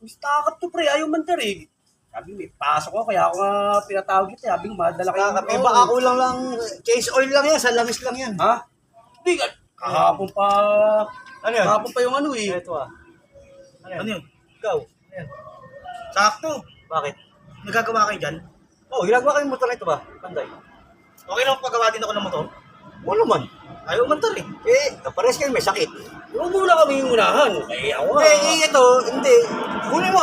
Stakap to pre, ayaw man eh. Sabi, may pasok ko, kaya ako nga pinatawag ito. Sabi, madala kayo. Eh, baka kulang lang, case oil lang yan, sa langis lang yan. Ha? Hindi ka. Kahapon pa. Ano yun? Kahapon pa yung ano eh. Ito ah. Ano yun? Ikaw. Ano yan? Sakto. Bakit? Nagagawa kayo dyan? Oh, ginagawa kayong motor na ito ba? Panday. Okay lang paggawa din ako ng motor. Oo naman. Ayaw umantar eh. Pares kayo may sakit. Huwag muna kami yung unahan. Eh, ako nga. Ito, hindi. Kunin mo,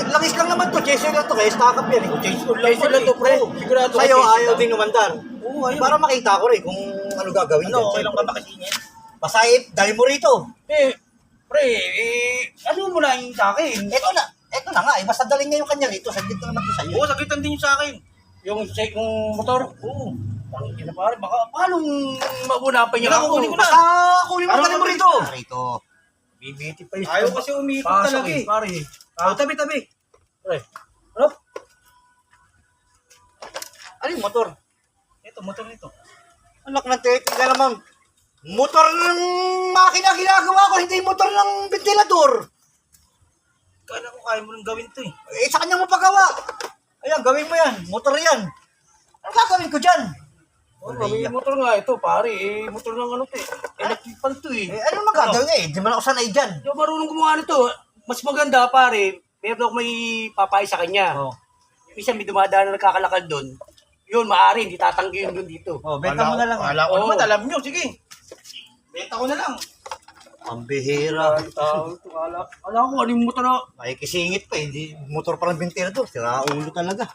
langis lang naman to. Case oil lang to, kaya stock up yan eh. Case oil Case lang to pre. Sigurado ka, Sa'yo, case ayaw lang. din umandar. Oo, ayaw. Para makita ko rin kung ano gagawin Ano, dyan. okay lang ba makasingin? Pasahit, dali mo rito. Pre, ano mo na yung sa akin? Ito na nga, basta dalhin niya yung kanya rito. Saglit na naman to sa'yo. Oo, sagitan din yung sa akin. Yung motor? Oo. Tangin na pare, baka paano mauna pa niya Wala, ako? kunin ko na. Basta kunin mo, Ano dali mo naman rito. Rito. Bibiti pa yung Ayaw kasi umikot pasok talaga eh. Pare. Oh, tabi-tabi. Pre. Ano? Ano yung motor? Ito, motor nito. Anak ng teknika naman. Motor ng makina ginagawa ko, hindi motor ng ventilador. Kala ko kaya mo nang gawin to eh. Sa kanya mo pagawa. Ayan, gawin mo yan. Motor yan. Ano gagawin ko dyan? May motor nga ito, pare. Motor ng ano to eh. Electric pan to eh. Ano magagawin Di man ako sanay dyan. Yung marunong gumawa nito, mas maganda pare. Meron ako may papay sa kanya. Oh. Yung isa may dumadaan na nagkakalakal doon. Yun, maaari, hindi tatanggi yun doon dito. Oh, benta mo na lang. Kala ko Oo. naman, alam nyo. Sige. Benta ko na lang. Ang bihira. Ala ko, ano yung motor na? Ay, kisingit pa. Hindi motor parang ventilador. Sira ulo talaga.